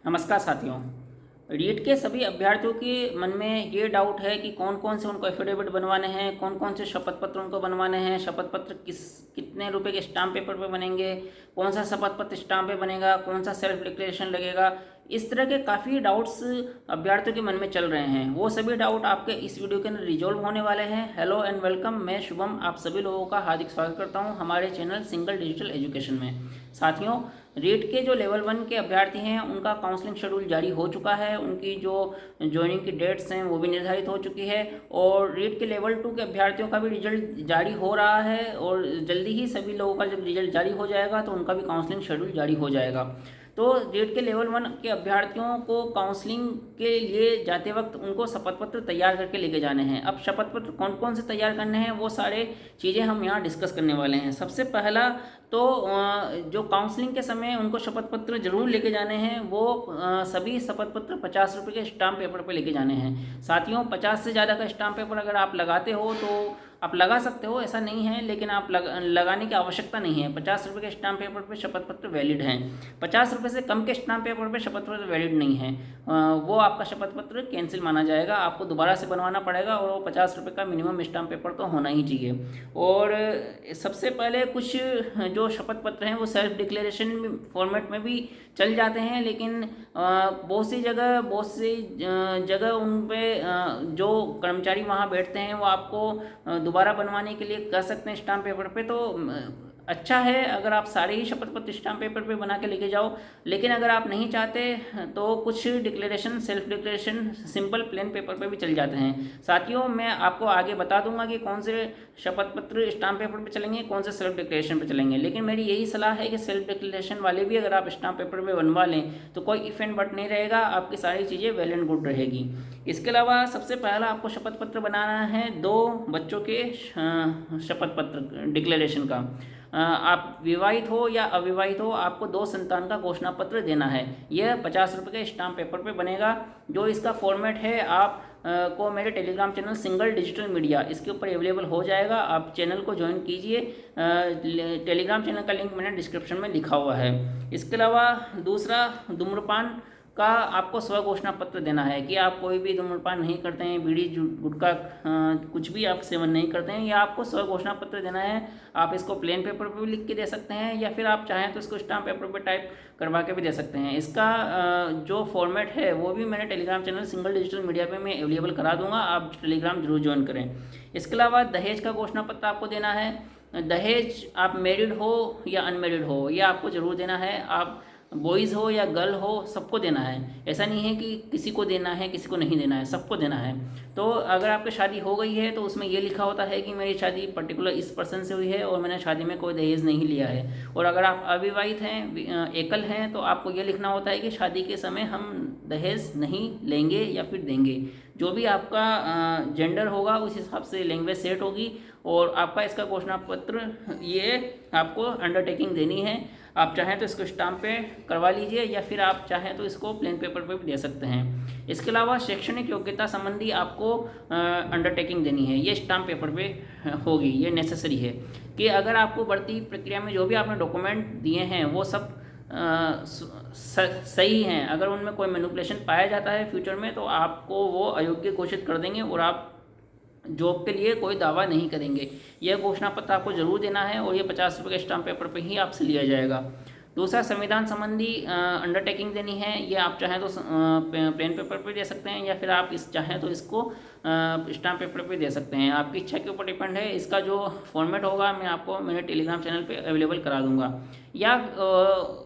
नमस्कार साथियों। रीट के सभी अभ्यर्थियों के मन में ये डाउट है कि कौन कौन से उनको एफिडेविट बनवाने हैं, कौन कौन से शपथ पत्र उनको बनवाने हैं, शपथ पत्र कितने रुपए के स्टाम्प पेपर पे बनेंगे, कौन सा शपथ पत्र स्टाम्प पे बनेगा, कौन सा सेल्फ डिक्लेरेशन लगेगा। इस तरह के काफ़ी डाउट्स अभ्यर्थियों के मन में चल रहे हैं। वो सभी डाउट आपके इस वीडियो के अंदर रिजॉल्व होने वाले हैं। हेलो एंड वेलकम, मैं शुभम आप सभी लोगों का हार्दिक स्वागत करता हूं हमारे चैनल सिंगल डिजिटल एजुकेशन में। साथियों, रीट के जो लेवल 1 के अभ्यर्थी हैं उनका काउंसलिंग शेड्यूल जारी हो चुका है। उनकी जो ज्वाइनिंग की डेट्स हैं वो भी निर्धारित हो चुकी है और रीट के लेवल 2 के अभ्यर्थियों का भी रिजल्ट जारी हो रहा है और जल्दी ही सभी लोगों का जब रिजल्ट जारी हो जाएगा तो उनका भी काउंसलिंग शेड्यूल जारी हो जाएगा। तो रीट के लेवल 1 के अभ्यर्थियों को काउंसलिंग के लिए जाते वक्त उनको शपथ पत्र तैयार करके लेके जाने हैं। अब शपथ पत्र कौन कौन से तैयार करने हैं वो सारे चीज़ें हम यहाँ डिस्कस करने वाले हैं। सबसे पहला तो जो काउंसलिंग के समय उनको शपथ पत्र जरूर लेके जाने हैं वो सभी शपथ पत्र 50 रुपये के स्टाम्प पेपर पे लेके जाने हैं। साथियों, 50 से ज़्यादा का स्टाम्प पेपर अगर आप लगाते हो तो आप लगा सकते हो, ऐसा नहीं है, लेकिन आप लगाने की आवश्यकता नहीं है। 50 रुपये के स्टाम्प पेपर पे शपथ पत्र वैलिड हैं। 50 रुपये से कम के स्टाम्प पेपर पे शपथ पत्र वैलिड नहीं है, वो आपका शपथ पत्र कैंसिल माना जाएगा, आपको दोबारा से बनवाना पड़ेगा और वो 50 रुपये का मिनिमम स्टाम्प पेपर तो होना ही चाहिए। और सबसे पहले कुछ जो शपथ पत्र हैं वो सेल्फ डिक्लेरेशन फॉर्मेट में भी चल जाते हैं, लेकिन बहुत सी जगह उन पे जो कर्मचारी वहाँ बैठते हैं वो आपको दोबारा बनवाने के लिए कर सकते हैं स्टाम्प पेपर पे। तो अच्छा है अगर आप सारे ही शपथ पत्र स्टाम्प पेपर पे बना के लेके जाओ, लेकिन अगर आप नहीं चाहते तो कुछ declaration self declaration simple plain paper पे भी चल जाते हैं। साथियों, मैं आपको आगे बता दूंगा कि कौन से शपथ पत्र स्टाम्प पेपर पे चलेंगे, कौन से सेल्फ डिक्लेरेशन पे चलेंगे, लेकिन मेरी यही सलाह है कि सेल्फ डिक्लेरेशन वाले भी अगर आप स्टाम्प पेपर पे बनवा लें तो कोई इफ एंड बट नहीं रहेगा, आपकी सारी चीज़ें वेल एंड गुड रहेगी। इसके अलावा सबसे पहला आपको शपथ पत्र बनाना है 2 बच्चों के शपथ पत्र डिक्लेरेशन का। आप विवाहित हो या अविवाहित हो, आपको 2 संतान का घोषणा पत्र देना है। यह 50 रुपये के स्टाम्प पेपर पे बनेगा। जो इसका फॉर्मेट है आप को मेरे Telegram channel single digital media इसके ऊपर अवेलेबल हो जाएगा। आप चैनल को ज्वाइन कीजिए, टेलीग्राम चैनल का लिंक मैंने डिस्क्रिप्शन में लिखा हुआ है। इसके अलावा दूसरा, धूम्रपान का आपको स्व घोषणा पत्र देना है कि आप कोई भी धूम्रपान नहीं करते हैं, बीड़ी गुटखा कुछ भी आप सेवन नहीं करते हैं, या आपको स्व घोषणा पत्र देना है। आप इसको प्लेन पेपर पर भी लिख के दे सकते हैं या फिर आप चाहें तो इसको स्टाम्प पेपर पर टाइप करवा के भी दे सकते हैं। इसका जो फॉर्मेट है वो भी मैंने Telegram channel single digital media पे मैं अवेलेबल करा दूंगा, आप टेलीग्राम जरूर ज्वाइन करें। इसके अलावा दहेज का घोषणा पत्र आपको देना है। दहेज आप मैरिड हो या अनमेरिड हो, यह आपको जरूर देना है। आप बॉयज़ हो या गर्ल हो, सबको देना है। ऐसा नहीं है कि किसी को देना है किसी को नहीं देना है, सबको देना है। तो अगर आपकी शादी हो गई है तो उसमें ये लिखा होता है कि मेरी शादी पर्टिकुलर इस पर्सन से हुई है और मैंने शादी में कोई दहेज नहीं लिया है। और अगर आप अविवाहित हैं, एकल हैं, तो आपको ये लिखना होता है कि शादी के समय हम दहेज नहीं लेंगे या फिर देंगे। जो भी आपका जेंडर होगा उस हिसाब से लैंग्वेज सेट होगी और आपका इसका घोषणा पत्र ये आपको अंडरटेकिंग देनी है। आप चाहें तो इसको स्टाम्प पे करवा लीजिए या फिर आप चाहें तो इसको प्लेन पेपर पे भी दे सकते हैं। इसके अलावा शैक्षणिक योग्यता संबंधी आपको अंडरटेकिंग देनी है, ये स्टाम्प पेपर पे होगी, ये नेसेसरी है कि अगर आपको भर्ती प्रक्रिया में जो भी आपने डॉक्यूमेंट दिए हैं वो सब सही हैं। अगर उनमें कोई मैनिपुलेशन पाया जाता है फ्यूचर में तो आपको वो अयोग्य घोषित कर देंगे और आप जॉब के लिए कोई दावा नहीं करेंगे। यह घोषणा पत्र आपको जरूर देना है और ये 50 रुपये के स्टाम्प पेपर पे ही आपसे लिया जाएगा। दूसरा, संविधान संबंधी अंडरटेकिंग देनी है। ये आप चाहें तो प्लेन पेपर पे दे सकते हैं या फिर आप चाहें तो इसको स्टाम्प पेपर पे दे सकते हैं, आपकी इच्छा के ऊपर डिपेंड है। इसका जो फॉर्मेट होगा मैं आपको मेरे टेलीग्राम चैनल पे अवेलेबल करा दूंगा। या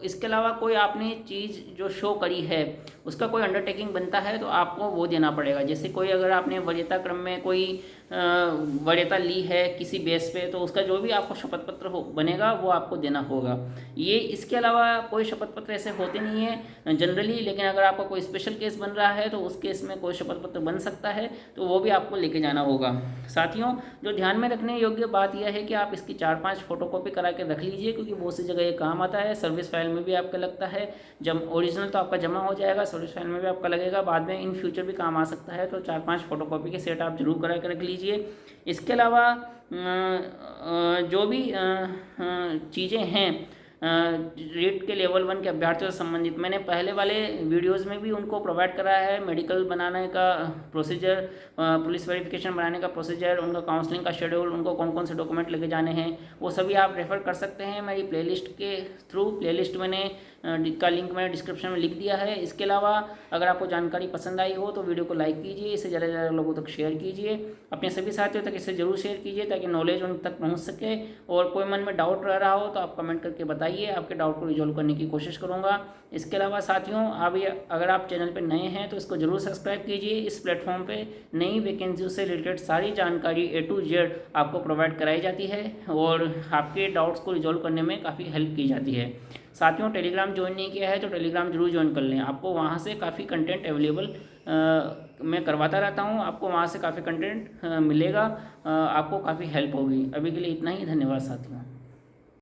इसके अलावा कोई आपने चीज़ जो शो करी है उसका कोई अंडरटेकिंग बनता है तो आपको वो देना पड़ेगा। जैसे कोई अगर आपने वरीयता क्रम में कोई वरीयता ली है किसी बेस पे तो उसका जो भी आपको शपथ पत्र बनेगा वो आपको देना होगा। ये इसके अलावा कोई शपथ पत्र ऐसे होते नहीं है जनरली, लेकिन अगर आपका कोई स्पेशल केस बन रहा है तो उस केस में कोई शपथ पत्र बन सकता है, तो वो भी आपको लेके जाना होगा। साथियों, जो ध्यान में रखने योग्य बात यह है कि आप इसकी 4-5 फोटोकॉपी करा के रख लीजिए, क्योंकि बहुत सी जगह ये काम आता है। सर्विस फाइल में भी आपका लगता है, जब ओरिजिनल तो आपका जमा हो जाएगा, सर्विस फाइल में भी आपका लगेगा, बाद में इन फ्यूचर भी काम आ सकता है। तो 4-5 फोटोकॉपी के सेट आप जरूर करा के रख लीजिए। इसके अलावा जो भी चीज़ें हैं रीट के लेवल 1 के अभ्यर्थियों से संबंधित मैंने पहले वाले वीडियोस में भी उनको प्रोवाइड कराया है। मेडिकल बनाने का प्रोसीजर, पुलिस वेरिफिकेशन बनाने का प्रोसीजर, उनका काउंसलिंग का शेड्यूल, उनको कौन कौन से डॉक्यूमेंट लेके जाने हैं, वो सभी आप रेफ़र कर सकते हैं मेरी प्लेलिस्ट के थ्रू। प्लेलिस्ट मैंने का लिंक मैंने डिस्क्रिप्शन में लिख दिया है। इसके अलावा अगर आपको जानकारी पसंद आई हो तो वीडियो को लाइक कीजिए, इसे ज़्यादा से ज़्यादा लोगों तक शेयर कीजिए, अपने सभी साथियों तक इसे ज़रूर शेयर कीजिए ताकि नॉलेज उन तक पहुंच सके। और कोई मन में डाउट रह रहा हो तो आप कमेंट करके बताइए, आपके डाउट को रिजॉल्व करने की कोशिश करूँगा। इसके अलावा साथियों, अगर आप चैनल पर नए हैं तो इसको ज़रूर सब्सक्राइब कीजिए। इस प्लेटफॉर्म पर नई वैकेंसियों से रिलेटेड सारी जानकारी A to Z आपको प्रोवाइड कराई जाती है और आपके डाउट्स को रिजॉल्व करने में काफ़ी हेल्प की जाती है। साथियों, टेलीग्राम ज्वाइन नहीं किया है तो टेलीग्राम जरूर ज्वाइन कर लें, आपको वहाँ से काफ़ी कंटेंट अवेलेबल मैं करवाता रहता हूँ, आपको वहाँ से काफ़ी कंटेंट मिलेगा, आपको काफ़ी हेल्प होगी। अभी के लिए इतना ही, धन्यवाद साथियों।